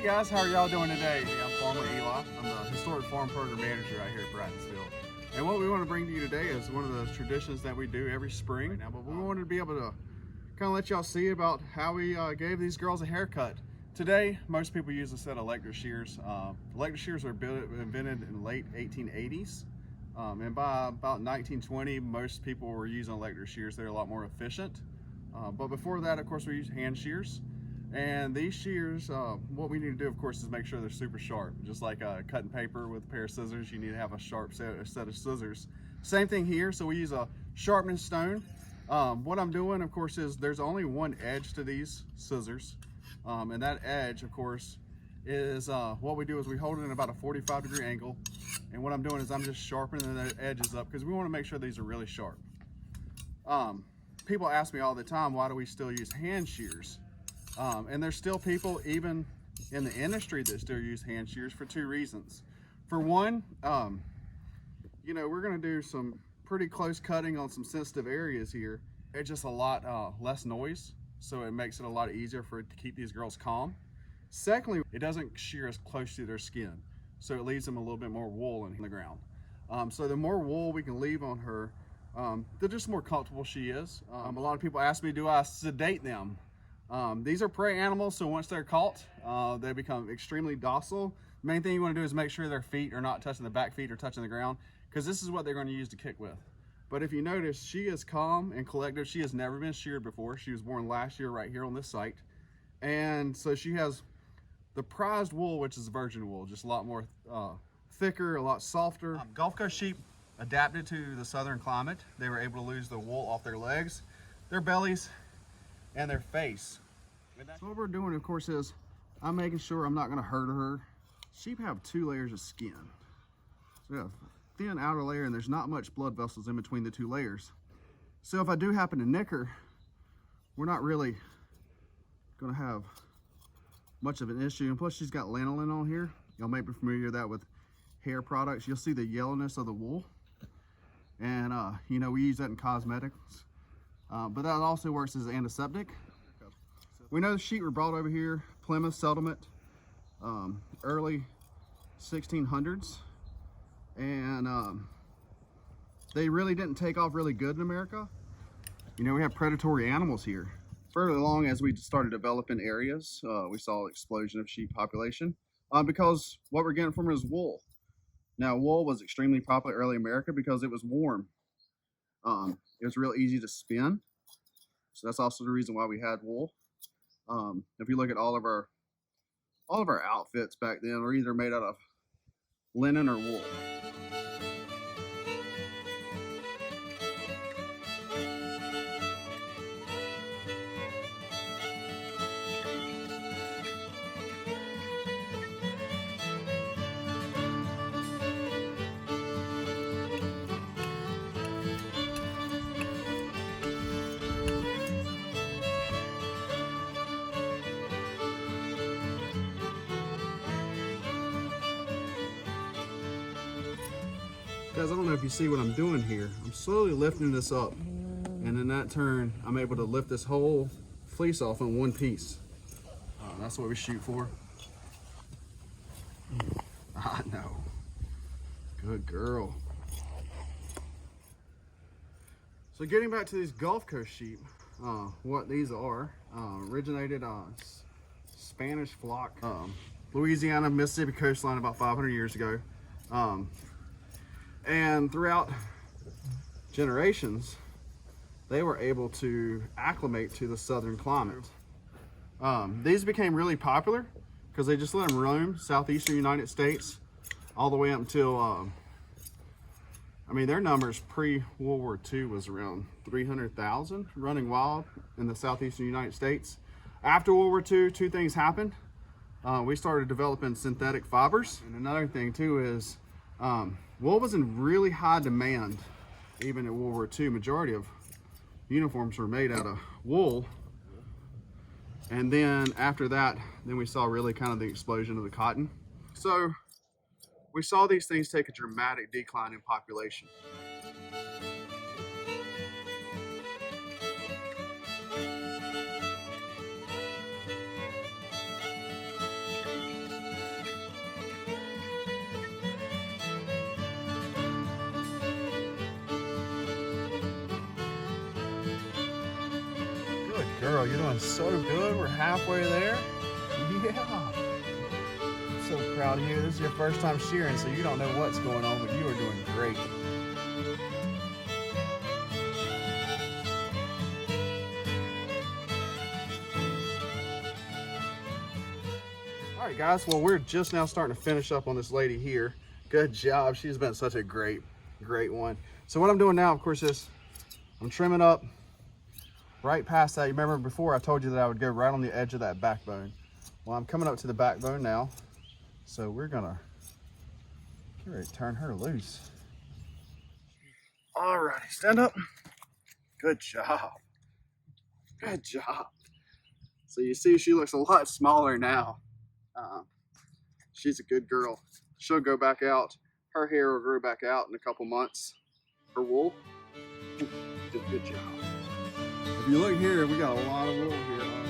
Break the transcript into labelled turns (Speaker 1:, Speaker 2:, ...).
Speaker 1: guys, how are y'all doing today? I'm Farmer Eli. I'm the Historic Farm Program Manager right here at Brattonsville. And what we want to bring to you today is one of the traditions that we do every spring. Right now, but we wanted to be able to kind of let y'all see about how we gave these girls a haircut. Today, most people use a set of electric shears. Electric shears were invented in the late 1880s. And by about 1920, most people were using electric shears. They're a lot more efficient. But before that, of course, we used hand shears. And these shears, what we need to do, of course, is make sure they're super sharp. Just like cutting paper with a pair of scissors, you need to have a sharp set of scissors. Same thing here, so we use a sharpening stone. What I'm doing, of course, is there's only one edge to these scissors. And that edge, of course, is what we do is we hold it in about a 45-degree angle. And what I'm doing is I'm just sharpening the edges up because we want to make sure these are really sharp. People ask me all the time, why do we still use hand shears? And there's still people, even in the industry, that still use hand shears for two reasons. For one, you know, we're going to do some pretty close cutting on some sensitive areas here. It's just a lot less noise, so it makes it a lot easier to keep these girls calm. Secondly, it doesn't shear as close to their skin, so it leaves them a little bit more wool in the ground. So the more wool we can leave on her, the just more comfortable she is. A lot of people ask me, do I sedate them? These are prey animals, so once they're caught, they become extremely docile. The main thing you want to do is make sure their feet are not touching the back feet or touching the ground, because this is what they're going to use to kick with. But if you notice, she is calm and collected. She has never been sheared before. She was born last year right here on this site. And so she has the prized wool, which is virgin wool, just a lot more thicker, a lot softer. Gulf Coast sheep adapted to the southern climate. They were able to lose the wool off their legs, their bellies, and their face. So what we're doing, of course, is I'm making sure I'm not going to hurt her. Sheep have 2 layers of skin. So we have a thin outer layer, and there's not much blood vessels in between the 2 layers. So if I do happen to nick her, we're not really going to have much of an issue. And plus, she's got lanolin on here. Y'all may be familiar with that with hair products. You'll see the yellowness of the wool. And, you know, we use that in cosmetics. But that also works as an antiseptic. We know the sheep were brought over here, Plymouth settlement, early 1600s. And they really didn't take off really good in America. You know, we have predatory animals here. Further along, as we started developing areas, we saw an explosion of sheep population because what we're getting from it is wool. Now, wool was extremely popular early America because it was warm. It was real easy to spin. So that's also the reason why we had wool. If you look at all of our outfits back then were either made out of linen or wool. Guys, I don't know if you see what I'm doing here. I'm slowly lifting this up, and in that turn, I'm able to lift this whole fleece off in one piece. That's what we shoot for. I know. Good girl. So getting back to these Gulf Coast sheep, what these are, originated Spanish flock, Louisiana, Mississippi coastline about 500 years ago. And throughout generations, they were able to acclimate to the southern climate. These became really popular because they just let them roam southeastern United States all the way up until, I mean, their numbers pre-World War II was around 300,000 running wild in the southeastern United States. After World War II, 2 things happened. We started developing synthetic fibers. And another thing too is, wool was in really high demand even in World War II. Majority of uniforms were made out of wool. And then after that, then we saw really kind of the explosion of the cotton. So we saw these things take a dramatic decline in population. girl. You're doing so good. We're halfway there. Yeah. I'm so proud of you. This is your first time shearing, so you don't know what's going on, but you are doing great. All right, guys. Well, we're just now starting to finish up on this lady here. Good job. She's been such a great one. So what I'm doing now, of course, is I'm trimming up right past that. You remember before I told you that I would go right on the edge of that backbone. Well, I'm coming up to the backbone now. So we're gonna get ready to turn her loose. All righty, stand up. Good job. Good job. So you see she looks a lot smaller now. She's a good girl. She'll go back out. Her hair will grow back out in a couple months. Her wool, did a good job. If you look here, we got a lot of wool here.